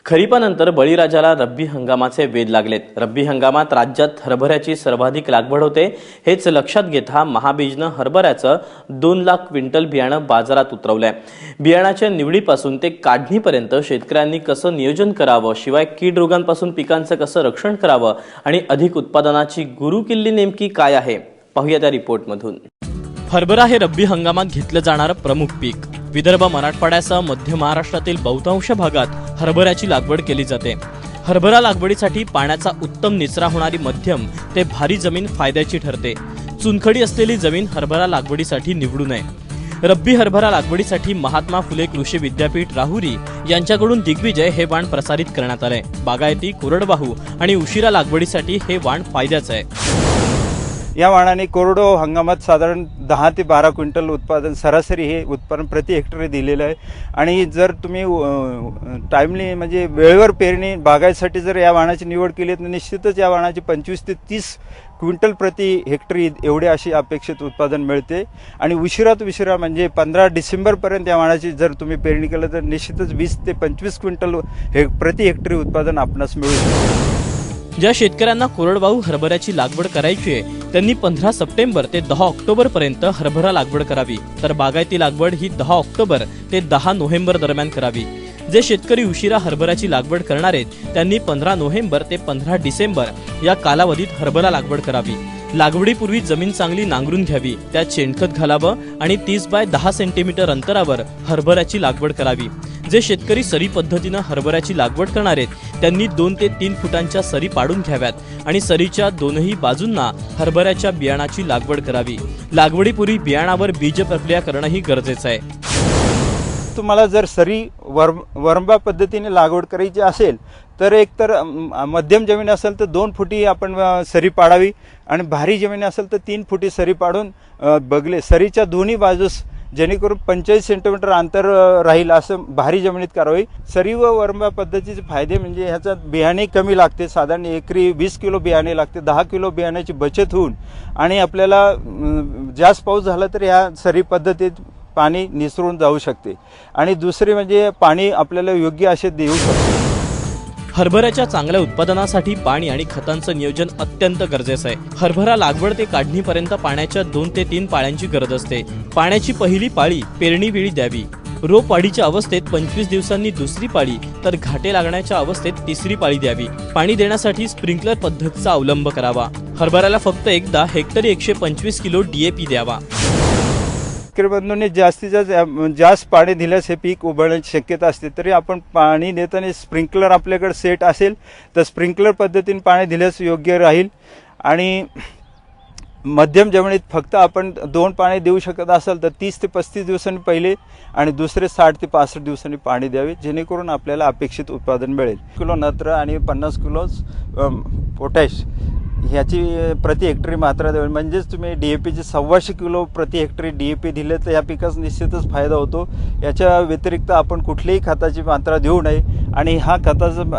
खरीपानंतर बळीराजाला रब्बी हंगामाचे वेध लागलेत। रब्बी हंगामात राज्यात हरभऱ्याची सर्वाधिक लागवड होते। हेच लक्षात घेता महाबीजनं हरभऱ्याचं 2 लाख क्विंटल बियाणं बाजारात उतरवलंय। बियाणाच्या निवडीपासून ते काढणीपर्यंत शेतकऱ्यांनी कसं नियोजन करावं, शिवाय कीड रोगांपासून पिकांचं कसं रक्षण करावं आणि अधिक उत्पादनाची गुरुकिल्ली नेमकी काय आहे, पाहूया त्या रिपोर्टमधून। हरभरा हे रब्बी हंगामात घेतलं जाणारं प्रमुख पीक। विदर्भ, मराठवाड्यासह मध्य महाराष्ट्रातील बहुतांश भागात हरभऱ्याची लागवड केली जाते। हरभरा लागवडीसाठी पाण्याचा उत्तम निचरा होणारी मध्यम ते भारी जमीन फायद्याची ठरते। चुनखडी असलेली जमीन हरभरा लागवडीसाठी निवडू नये। रब्बी हरभरा लागवडीसाठी महात्मा फुले कृषी विद्यापीठ राहुरी यांच्याकडून दिग्विजय हे वाण प्रसारित करण्यात आले। बागायती, कोरडवाहू आणि उशिरा लागवडीसाठी हे वाण फायद्याचं आहे। या वाणाने कोरडवाहू हंगामात साधारण 10 ते 12 क्विंटल उत्पादन सरासरी हे उत्पादन प्रति हेक्टर दिलेलं आहे। आणि जर तुम्ही टाइमली म्हणजे वेळेवर पेरणी बागायतीसाठी जर या वाणाची निवड केली तर निश्चितच या वाणाची 25 ते 30 क्विंटल प्रति हेक्टर एवढे अशी अपेक्षित उत्पादन मिळते। आणि उशिरात उशिरा म्हणजे 15 डिसेंबरपर्यंत या वाणाची जर तुम्ही पेरणी केलं तर निश्चितच 20 ते 25 क्विंटल प्रति हेक्टरी उत्पादन आपणास मिळू शकते। ज्या शेतकऱ्यांना कोरडवाहू हरभऱ्याची लागवड करायची आहे त्यांनी 15 सप्टेंबर ते 10 ऑक्टोबर पर्यंत हरभरा लागवड करावी, तर बागायती लागवड ही 10 ऑक्टोबर ते 10 नोव्हेंबर दरम्यान करावी। जे शेतकरी उशिरा हरभऱ्याची लागवड करणार आहेत त्यांनी 15 नोव्हेंबर ते 15 डिसेंबर या कालावधीत हरभरा लागवड करावी। लागवडीपूर्वी जमीन चांगली नांगरून घ्यावी, त्यात शेणखत घालावं आणि 30 बाय 10 सेंटीमीटर अंतरावर हरभऱ्याची लागवड करावी। जे शेतकरी सरी पद्धतीनं हरभऱ्याची लागवड करणार आहेत त्यांनी 2 ते 3 फुटांच्या सरी पाडून घ्याव्यात आणि सरीच्या दोनही बाजूंना हरभऱ्याच्या बियाणाची लागवड करावी। लागवडीपूर्वी बियाणावर बीज प्रक्रिया करणंही गरजेचं आहे। तुम्हाला जर सरी वरंबा पद्धतीने लागवड करायची असेल तर एकतर मध्यम जमीन असेल तर 2 फुटी आपण सरी पाडावी आणि भारी जमीन असेल तर 3 फुटी सरी पाडून बगले सरीच्या दोन्ही बाजूस जेणेकरून 45 सेंटीमीटर अंतर राहील असं भारी जमिनीत करावी। सरी व वरंबा पद्धतीचे फायदे म्हणजे ह्याच्यात बियाणे कमी लागते, साधारण एकरी 20 किलो बियाणे लागते, 10 किलो बियाण्याची बचत होऊन आणि आपल्याला जास्त पाऊस झाला तर ह्या सरी पद्धतीत पाणी निसरून जाऊ शकते। आणि दुसरी म्हणजे पाणी आपल्याला योग्य असे देऊ शकतो। हरभऱ्याच्या चांगल्या उत्पादनासाठी पाणी आणि खतांचं नियोजन अत्यंत गरजेचं आहे। हरभरा लागवड ते काढणीपर्यंत पाण्याच्या 2 ते 3 पाळ्यांची गरज असते। पाण्याची पहिली पाळी पेरणीवेळी द्यावी। रोप वाढीच्या अवस्थेत 25 दिवसांनी दुसरी पाळी तर घाटे लागण्याच्या अवस्थेत तिसरी पाळी द्यावी। पाणी देण्यासाठी स्प्रिंकलर पद्धतीचा अवलंब करावा। हरभऱ्याला फक्त एकदा हेक्टरी 125 किलो DAP द्यावा। बंधूंनी जास्तीत जास्त पाणी दिल्यास हे पीक उबळण्याची शक्यता असते, तरी आपण पाणी देताना स्प्रिंकलर आपल्याकडे सेट असेल तर स्प्रिंकलर पद्धतीने पाणी दिल्यास योग्य राहील। आणि मध्यम जमिनीत फक्त आपण 2 पाणी देऊ शकत असाल तर 30 ते 35 दिवसांनी पहिले आणि दुसरे 60 ते 65 दिवसांनी पाणी द्यावे, जेणेकरून आपल्याला अपेक्षित उत्पादन मिळेल। किलो नत्र आणि 50 किलो पोटॅश ह्याची प्रति हेक्टरी मात्रा द्यावी। म्हणजेच तुम्ही DAPचे 125 किलो प्रति हेक्टरी DAP दिले तर या पिकास निश्चितच फायदा होतो। याच्या व्यतिरिक्त आपण कुठलीही खताची मात्रा देऊ नये आणि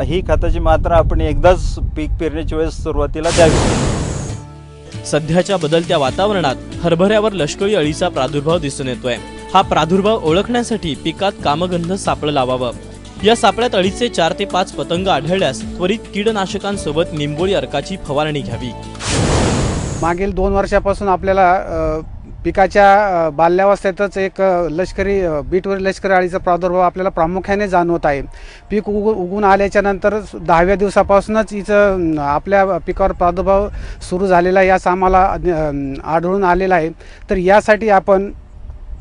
ही खताची मात्रा आपण एकदाच पीक पेरण्याच्या वेळेस सुरुवातीला द्यावी। सध्याच्या बदलत्या वातावरणात हरभऱ्यावर लष्करी अळीचा प्रादुर्भाव दिसून येतोय। हा प्रादुर्भाव ओळखण्यासाठी पिकात कामगंध सापळं लावावं। या सापळ्यात अळीचे 4 ते 5 पतंग आढळल्यास त्वरित कीटकनाशकांसोबत निंबोळी अर्काची फवारणी घ्यावी। मागील 2 वर्षापासून आपल्याला पिकाच्या बाल्यावस्थेतच एक बीटवर लष्करी अळीचा प्रादुर्भाव आपल्याला प्रामुख्याने जाणवत आहे। पीक उगून आल्याच्या नंतर 10व्या दिवसापासूनच हिचं आपल्या पिकावर प्रादुर्भाव सुरू झालेला यास आम्हाला आढळून आलेला आहे। तर यासाठी आपण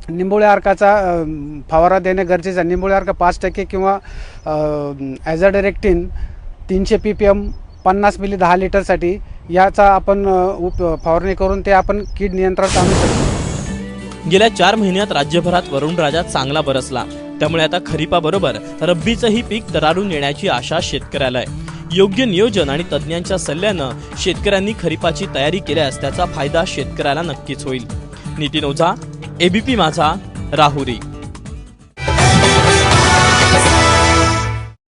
निंबोळी अर्काचा फवारा देणे गरजेचं आहे। निंबोळी अर्क 5% किंवा ॲझाडिरेक्टिन 300 ppm 50 मिली 10 लिटरसाठी याचा आपण फवारणी करून ते आपण कीड नियंत्रणात आणू शकतो। गेल्या 4 महिन्यात राज्यभरात वरुणराजा चांगला बरसला, त्यामुळे आता खरीपाबरोबर रब्बीचंही पीक तरारून येण्याची आशा शेतकऱ्याला आहे। योग्य नियोजन आणि तज्ज्ञांच्या सल्ल्यानं शेतकऱ्यांनी खरीपाची तयारी केल्यास त्याचा फायदा शेतकऱ्याला नक्कीच होईल। नितीन ओझा, ABP माझा, राहुरी।